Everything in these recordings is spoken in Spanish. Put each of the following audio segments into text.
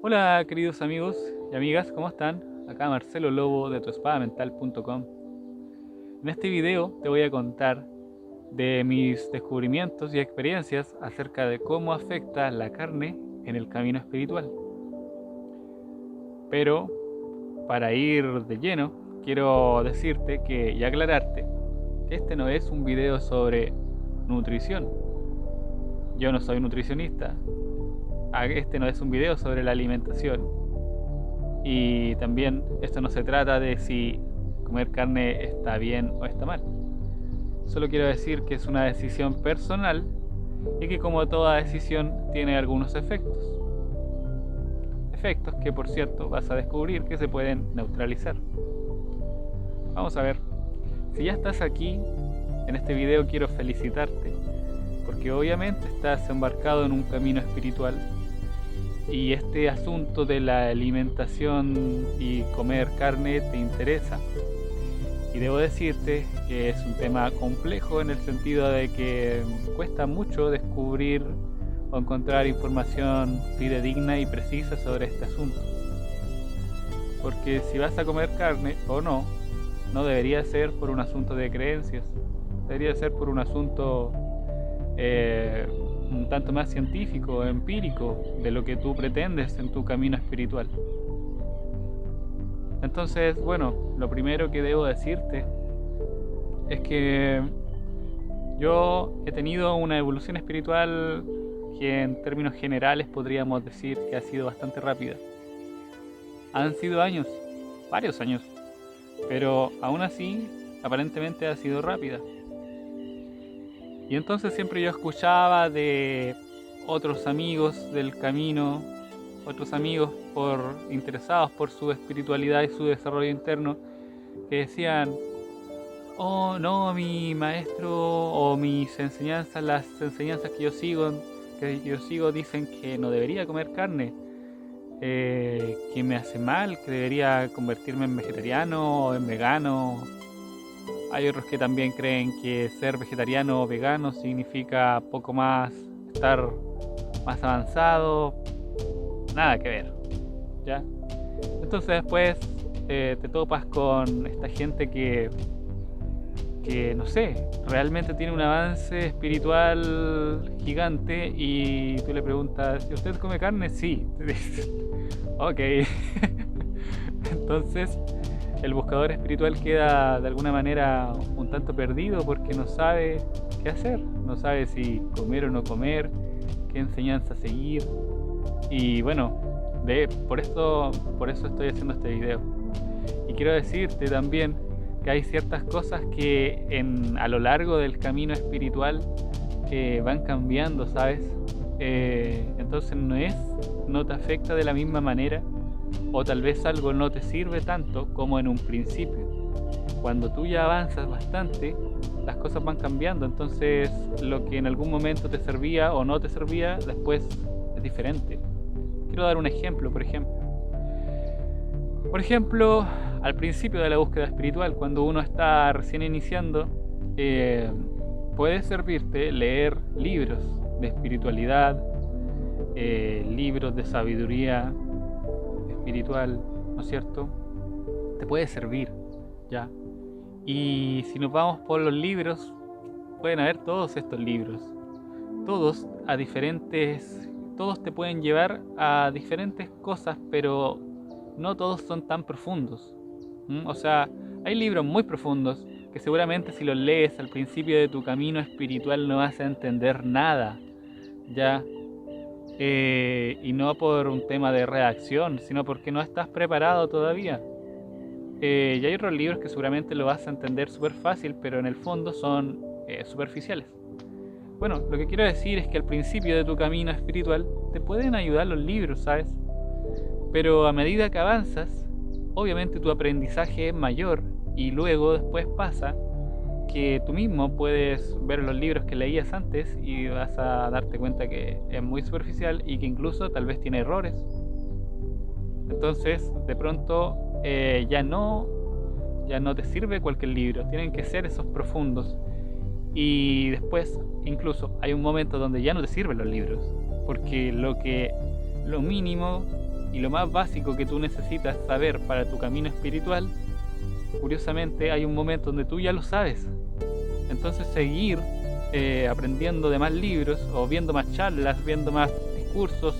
Hola queridos amigos y amigas, ¿cómo están? Acá Marcelo Lobo de tuespadamental.com. En este video te voy a contar de mis descubrimientos y experiencias acerca de cómo afecta la carne en el camino espiritual. Pero para ir de lleno, quiero decirte y aclararte que este no es un video sobre nutrición. Yo no soy nutricionista. Este no es un video sobre la alimentación. Y también esto no se trata de si comer carne está bien o está mal. Solo quiero decir que es una decisión personal y que como toda decisión tiene algunos efectos. Efectos que por cierto vas a descubrir que se pueden neutralizar. Vamos a ver. Si ya estás aquí en este video quiero felicitarte porque obviamente estás embarcado en un camino espiritual. Y este asunto de la alimentación y comer carne te interesa. Y debo decirte que es un tema complejo en el sentido de que cuesta mucho descubrir o encontrar información fidedigna y precisa sobre este asunto. Porque si vas a comer carne o no, no debería ser por un asunto de creencias. Debería ser por un asunto un tanto más científico, empírico, de lo que tú pretendes en tu camino espiritual. Entonces, bueno, lo primero que debo decirte es que yo he tenido una evolución espiritual que en términos generales podríamos decir que ha sido bastante rápida. Han sido años, varios años, pero aún así aparentemente ha sido rápida. Y entonces siempre yo escuchaba de otros amigos del camino, otros amigos interesados por su espiritualidad y su desarrollo interno, que decían: oh no, mi maestro o mis enseñanzas, las enseñanzas que yo sigo dicen que no debería comer carne, que me hace mal, que debería convertirme en vegetariano o en vegano. Hay otros que también creen que ser vegetariano o vegano significa poco más, estar más avanzado. Nada que ver, ¿ya? Entonces después te topas con esta gente que no sé, realmente tiene un avance espiritual gigante y tú le preguntas: ¿y usted come carne? Sí. Ok. Entonces el buscador espiritual queda de alguna manera un tanto perdido porque no sabe qué hacer, no sabe si comer o no comer, qué enseñanza seguir. Y bueno, por eso estoy haciendo este video. Y quiero decirte también que hay ciertas cosas que a lo largo del camino espiritual van cambiando, ¿sabes? Entonces no te afecta de la misma manera, o tal vez algo no te sirve tanto como en un principio. Cuando tú ya avanzas bastante, las cosas van cambiando, entonces lo que en algún momento te servía o no te servía, después es diferente. Quiero dar un ejemplo, por ejemplo, al principio de la búsqueda espiritual, cuando uno está recién iniciando, puede servirte leer libros de espiritualidad, libros de sabiduría espiritual, ¿no es cierto? Te puede servir, ¿ya? Y si nos vamos por los libros, pueden haber todos estos libros, todos te pueden llevar a diferentes cosas, pero no todos son tan profundos. O sea, hay libros muy profundos que seguramente si los lees al principio de tu camino espiritual no vas a entender nada, ¿ya? Y no por un tema de reacción, sino porque no estás preparado todavía. Y hay otros libros que seguramente lo vas a entender súper fácil, pero en el fondo son superficiales. Bueno, lo que quiero decir es que al principio de tu camino espiritual te pueden ayudar los libros, ¿sabes? Pero a medida que avanzas, obviamente tu aprendizaje es mayor y luego después pasa que tú mismo puedes ver los libros que leías antes y vas a darte cuenta que es muy superficial y que incluso tal vez tiene errores. Entonces, de pronto ya no te sirve cualquier libro, tienen que ser esos profundos. Y después, incluso, hay un momento donde ya no te sirven los libros, porque lo mínimo y lo más básico que tú necesitas saber para tu camino espiritual, curiosamente hay un momento donde tú ya lo sabes. Entonces seguir aprendiendo de más libros o viendo más charlas, viendo más discursos,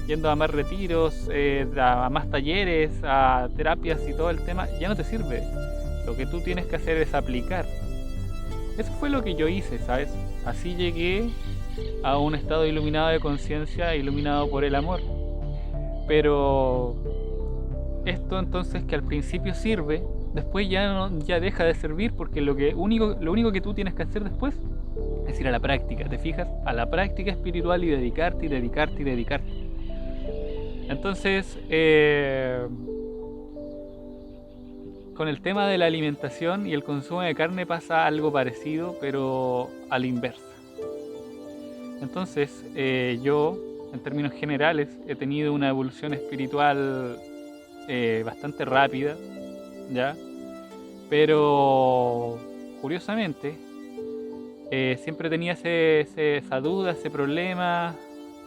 yendo a más retiros, a más talleres, a terapias y todo el tema, ya no te sirve. Lo que tú tienes que hacer es aplicar. Eso fue lo que yo hice, ¿sabes? Así llegué a un estado iluminado de conciencia, iluminado por el amor. Pero esto entonces, que al principio sirve, después ya deja de servir, porque lo único que tú tienes que hacer después es ir a la práctica, ¿te fijas? A la práctica espiritual y dedicarte y dedicarte y dedicarte. Entonces, con el tema de la alimentación y el consumo de carne pasa algo parecido, pero a la inversa. Entonces, yo, en términos generales, he tenido una evolución espiritual bastante rápida, ¿ya? Pero, curiosamente, siempre tenía esa duda, ese problema,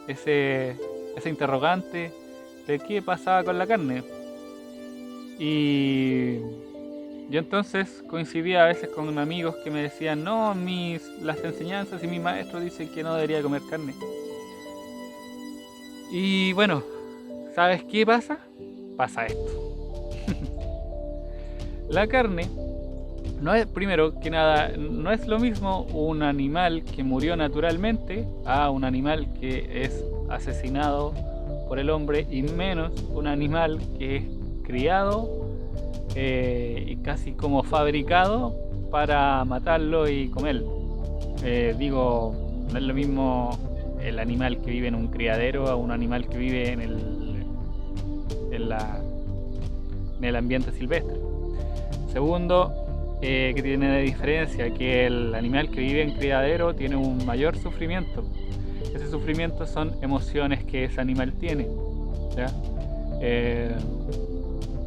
ese interrogante de qué pasaba con la carne. Y yo entonces coincidía a veces con amigos que me decían, no, las enseñanzas y mi maestro dicen que no debería comer carne. Y bueno, ¿sabes qué pasa? Pasa esto. La carne no es, primero que nada, no es lo mismo un animal que murió naturalmente a un animal que es asesinado por el hombre, y menos un animal que es criado y casi como fabricado para matarlo y comerlo. Digo, no es lo mismo el animal que vive en un criadero a un animal que vive en el ambiente silvestre. Segundo, que tiene de diferencia que el animal que vive en criadero tiene un mayor sufrimiento. Ese sufrimiento son emociones que ese animal tiene, ¿ya?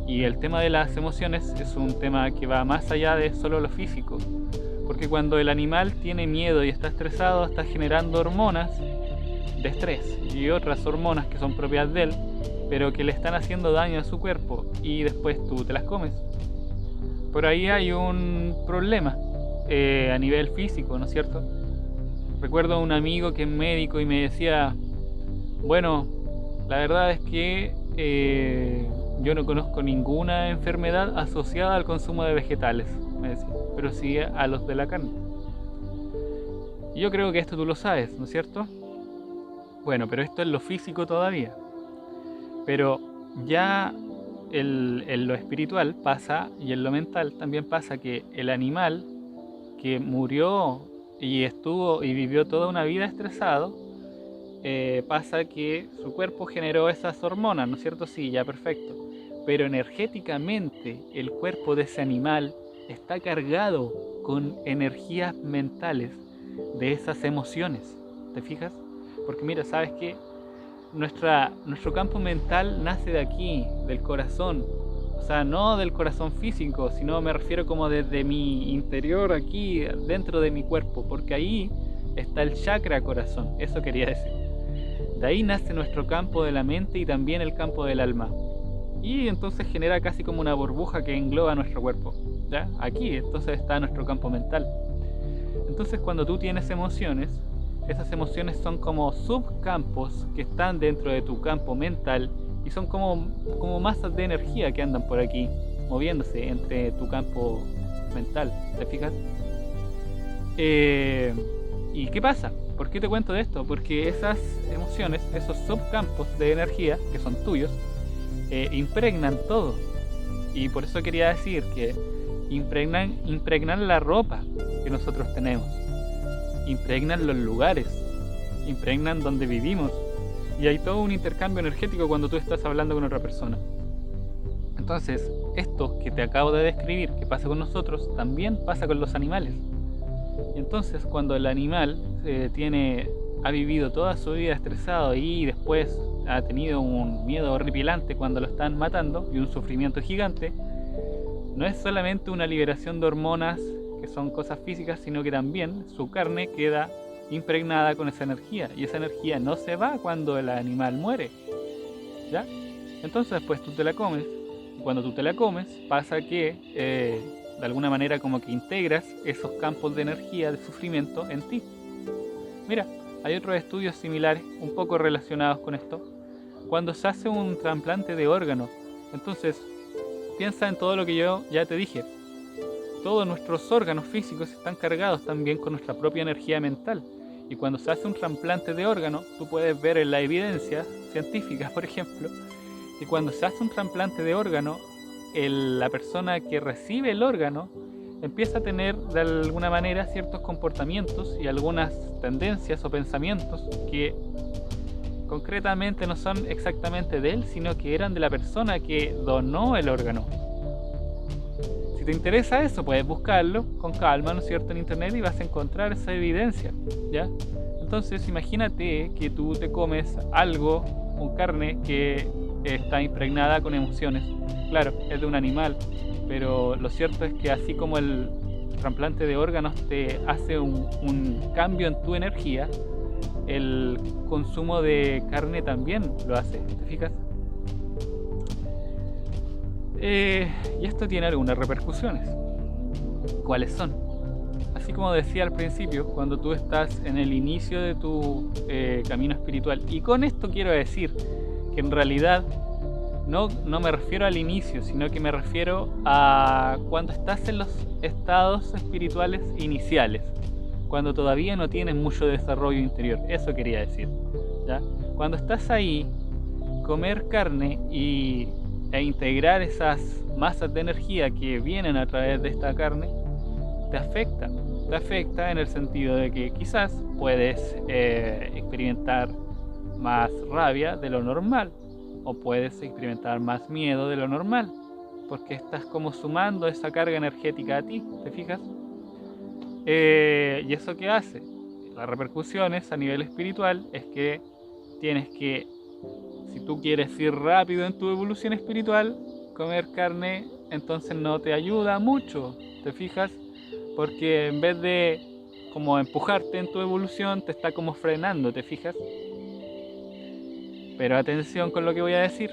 Y el tema de las emociones es un tema que va más allá de solo lo físico, porque cuando el animal tiene miedo y está estresado, está generando hormonas de estrés y otras hormonas que son propias de él, pero que le están haciendo daño a su cuerpo, y después tú te las comes. Por ahí hay un problema a nivel físico, ¿no es cierto? Recuerdo a un amigo que es médico y me decía, bueno, la verdad es que yo no conozco ninguna enfermedad asociada al consumo de vegetales, me decía, pero sí a los de la carne. Y yo creo que esto tú lo sabes, ¿no es cierto? Bueno, pero esto es lo físico todavía. Pero ya en lo espiritual pasa, y en lo mental también pasa, que el animal que murió y estuvo y vivió toda una vida estresado, pasa que su cuerpo generó esas hormonas, ¿no es cierto? Sí, ya perfecto. Pero energéticamente el cuerpo de ese animal está cargado con energías mentales de esas emociones, ¿te fijas? Porque mira, ¿sabes qué? Nuestro campo mental nace de aquí, del corazón. O sea, no del corazón físico, sino me refiero como desde mi interior, aquí, dentro de mi cuerpo, porque ahí está el chakra corazón, eso quería decir. De ahí nace nuestro campo de la mente y también el campo del alma. Y entonces genera casi como una burbuja que engloba nuestro cuerpo, ¿ya? Aquí, entonces está nuestro campo mental. Entonces cuando tú tienes emociones, esas emociones son como subcampos que están dentro de tu campo mental y son como masas de energía que andan por aquí, moviéndose entre tu campo mental, ¿te fijas? ¿Y qué pasa? ¿Por qué te cuento de esto? Porque esas emociones, esos subcampos de energía que son tuyos, impregnan todo. Y por eso quería decir que impregnan la ropa que nosotros tenemos, impregnan los lugares, impregnan donde vivimos, y hay todo un intercambio energético cuando tú estás hablando con otra persona. Entonces, esto que te acabo de describir que pasa con nosotros, también pasa con los animales. Y entonces cuando el animal ha vivido toda su vida estresado y después ha tenido un miedo horripilante cuando lo están matando y un sufrimiento gigante, no es solamente una liberación de hormonas que son cosas físicas, sino que también su carne queda impregnada con esa energía, y esa energía no se va cuando el animal muere, ¿ya? Entonces después tú te la comes, y cuando tú te la comes pasa que de alguna manera como que integras esos campos de energía, de sufrimiento en ti. Mira, hay otros estudios similares, un poco relacionados con esto. Cuando se hace un trasplante de órgano, entonces piensa en todo lo que yo ya te dije. Todos nuestros órganos físicos están cargados también con nuestra propia energía mental. Y cuando se hace un trasplante de órgano, tú puedes ver en la evidencia científica, por ejemplo, que cuando se hace un trasplante de órgano, la persona que recibe el órgano empieza a tener de alguna manera ciertos comportamientos y algunas tendencias o pensamientos que concretamente no son exactamente de él, sino que eran de la persona que donó el órgano. Si te interesa eso, puedes buscarlo con calma, ¿no es cierto?, en internet, y vas a encontrar esa evidencia, ¿ya? Entonces imagínate que tú te comes algo, con carne que está impregnada con emociones. Claro, es de un animal, pero lo cierto es que así como el trasplante de órganos te hace un cambio en tu energía, el consumo de carne también lo hace, ¿te fijas? Y esto tiene algunas repercusiones. ¿Cuáles son? Así como decía al principio, cuando tú estás en el inicio de tu camino espiritual, y con esto quiero decir que en realidad no me refiero al inicio, sino que me refiero a cuando estás en los estados espirituales iniciales, cuando todavía no tienes mucho desarrollo interior. Eso quería decir, ¿ya? Cuando estás ahí, comer carne e integrar esas masas de energía que vienen a través de esta carne te afecta en el sentido de que quizás puedes experimentar más rabia de lo normal, o puedes experimentar más miedo de lo normal, porque estás como sumando esa carga energética a ti, ¿te fijas? ¿Y eso qué hace? Las repercusiones a nivel espiritual es que tienes que, si tú quieres ir rápido en tu evolución espiritual, comer carne entonces no te ayuda mucho, ¿te fijas? Porque en vez de como empujarte en tu evolución, te está como frenando, ¿te fijas? Pero atención con lo que voy a decir.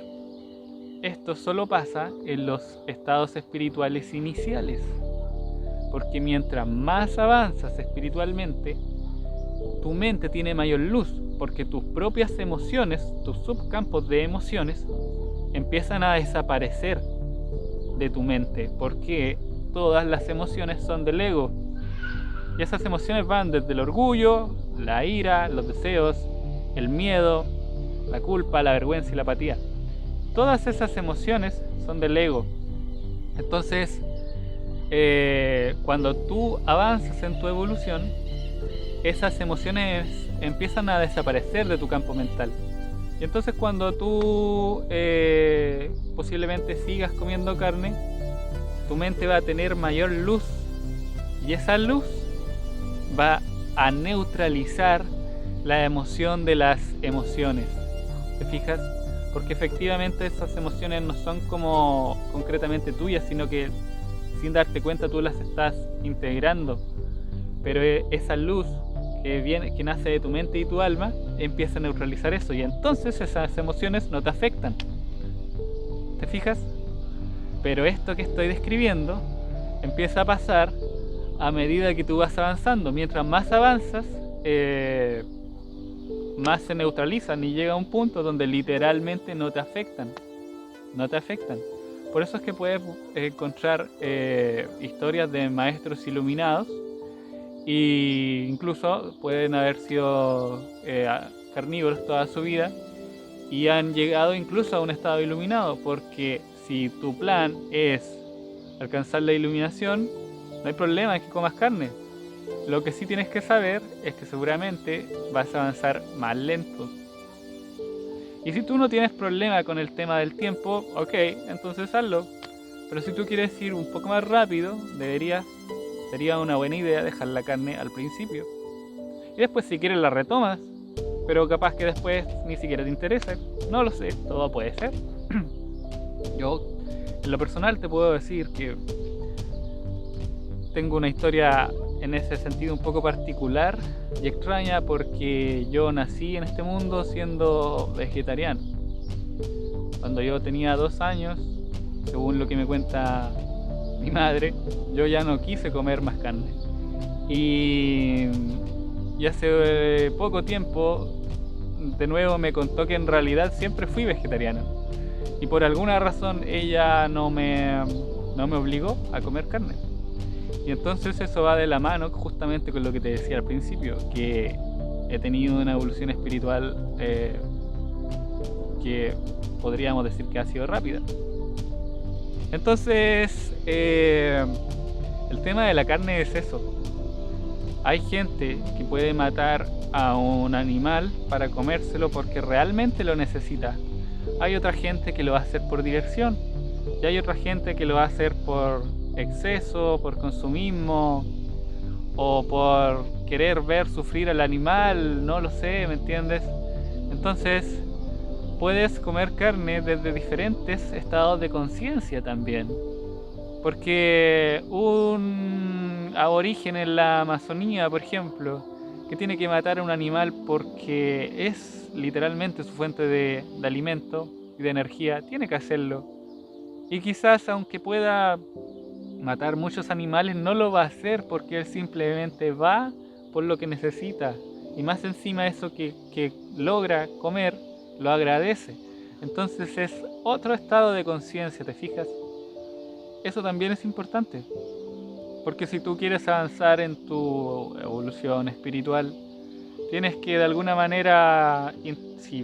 Esto solo pasa en los estados espirituales iniciales. Porque mientras más avanzas espiritualmente, tu mente tiene mayor luz, porque tus propias emociones, tus subcampos de emociones, empiezan a desaparecer de tu mente, porque todas las emociones son del ego. Y esas emociones van desde el orgullo, la ira, los deseos, el miedo, la culpa, la vergüenza y la apatía. Todas esas emociones son del ego. Entonces, cuando tú avanzas en tu evolución, esas emociones empiezan a desaparecer de tu campo mental. Y entonces cuando tú posiblemente sigas comiendo carne, tu mente va a tener mayor luz, y esa luz va a neutralizar la emoción de las emociones. ¿Te fijas? Porque efectivamente esas emociones no son como concretamente tuyas, sino que sin darte cuenta tú las estás integrando. Pero esa luz que nace de tu mente y tu alma empieza a neutralizar eso, y entonces esas emociones no te afectan. ¿Te fijas? Pero esto que estoy describiendo empieza a pasar a medida que tú vas avanzando. Mientras más avanzas, más se neutralizan y llega a un punto donde literalmente no te afectan. No te afectan. Por eso es que puedes encontrar historias de maestros iluminados, e incluso pueden haber sido carnívoros toda su vida y han llegado incluso a un estado iluminado, porque si tu plan es alcanzar la iluminación, no hay problema en que comas carne. Lo que sí tienes que saber es que seguramente vas a avanzar más lento. Y si tú no tienes problema con el tema del tiempo, ok, entonces hazlo. Pero si tú quieres ir un poco más rápido, sería una buena idea dejar la carne al principio. Y después si quieres la retomas, pero capaz que después ni siquiera te interesa. No lo sé, todo puede ser. Yo, en lo personal, te puedo decir que tengo una historia en ese sentido un poco particular y extraña, porque yo nací en este mundo siendo vegetariano. cuando yo tenía 2 años, según lo que me cuenta mi madre, yo ya no quise comer más carne. Y hace poco tiempo, de nuevo me contó que en realidad siempre fui vegetariano. Y por alguna razón ella no me obligó a comer carne. Y entonces eso va de la mano justamente con lo que te decía al principio, que he tenido una evolución espiritual que podríamos decir que ha sido rápida. Entonces, el tema de la carne es eso. Hay gente que puede matar a un animal para comérselo porque realmente lo necesita. Hay otra gente que lo va a hacer por diversión. Y hay otra gente que lo va a hacer por exceso, por consumismo, o por querer ver sufrir al animal, no lo sé, ¿me entiendes? Entonces, puedes comer carne desde diferentes estados de conciencia también. Porque un aborigen en la Amazonía, por ejemplo, que tiene que matar a un animal porque es literalmente su fuente de alimento y de energía, tiene que hacerlo. Y quizás aunque pueda matar muchos animales, no lo va a hacer porque él simplemente va por lo que necesita. Y más encima eso que logra comer, lo agradece. Entonces es otro estado de conciencia, ¿te fijas? Eso también es importante. Porque si tú quieres avanzar en tu evolución espiritual, tienes que de alguna manera, si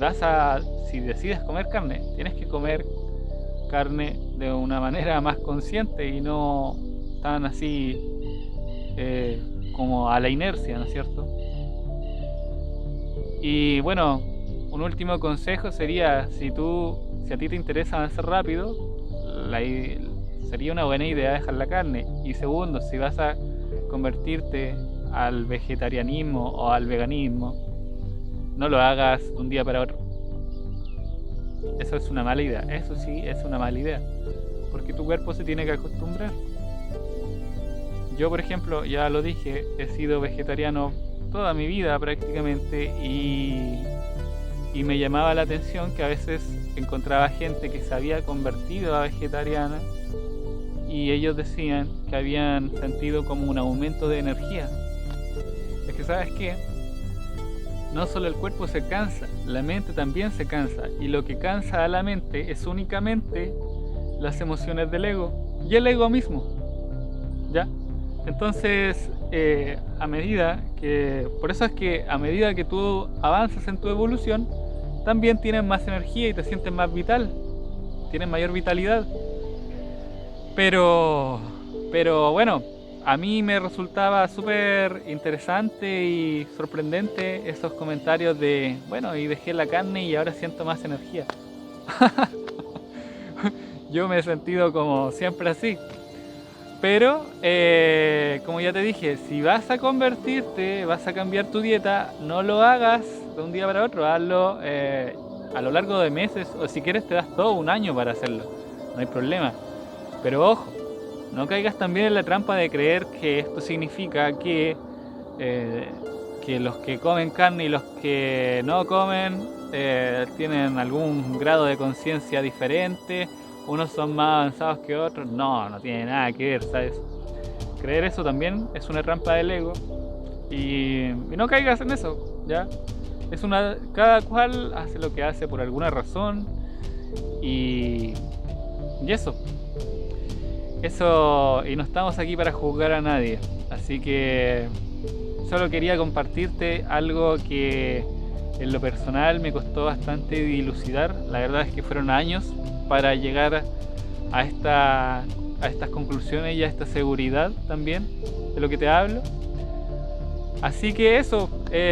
decides comer carne, tienes que comer carne de una manera más consciente y no tan así como a la inercia, ¿no es cierto? Y bueno, un último consejo sería, si a ti te interesa avanzar rápido, sería una buena idea dejar la carne. Y segundo, si vas a convertirte al vegetarianismo o al veganismo, no lo hagas de un día para otro. Eso es una mala idea, eso sí es una mala idea, porque tu cuerpo se tiene que acostumbrar. Yo, por ejemplo, ya lo dije, he sido vegetariano toda mi vida prácticamente y me llamaba la atención que a veces encontraba gente que se había convertido a vegetariana y ellos decían que habían sentido como un aumento de energía. Es que, ¿sabes qué? No solo el cuerpo se cansa, la mente también se cansa, y lo que cansa a la mente es únicamente las emociones del ego y el ego mismo, ¿ya? Entonces, por eso es que a medida que tú avanzas en tu evolución, también tienes más energía y te sientes más vital, tienes mayor vitalidad. Pero bueno, a mí me resultaba súper interesante y sorprendente esos comentarios de, bueno, y dejé la carne y ahora siento más energía. Yo me he sentido como siempre así. Pero, como ya te dije, si vas a convertirte, vas a cambiar tu dieta, no lo hagas de un día para otro, hazlo a lo largo de meses, o si quieres te das todo un año para hacerlo, no hay problema. Pero ojo, no caigas también en la trampa de creer que esto significa que los que comen carne y los que no comen tienen algún grado de conciencia diferente, unos son más avanzados que otros. No tiene nada que ver, ¿sabes? Creer eso también es una trampa del ego y no caigas en eso, ¿ya? Cada cual hace lo que hace por alguna razón y eso, y no estamos aquí para juzgar a nadie, así que solo quería compartirte algo que en lo personal me costó bastante dilucidar. La verdad es que fueron años para llegar a estas conclusiones y a esta seguridad también de lo que te hablo. Así que eso,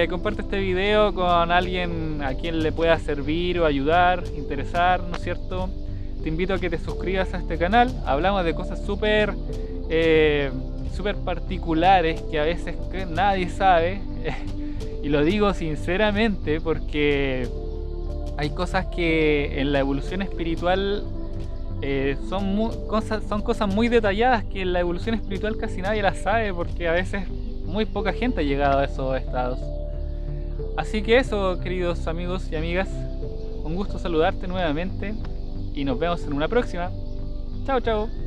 comparte este video con alguien a quien le pueda servir o ayudar, interesar, ¿no es cierto? Te invito a que te suscribas a este canal. Hablamos de cosas súper particulares que a veces nadie sabe. Y lo digo sinceramente porque hay cosas que en la evolución espiritual son cosas muy detalladas que en la evolución espiritual casi nadie las sabe, porque a veces muy poca gente ha llegado a esos estados. Así que eso, queridos amigos y amigas, un gusto saludarte nuevamente. y nos vemos en una próxima. Chao, chao.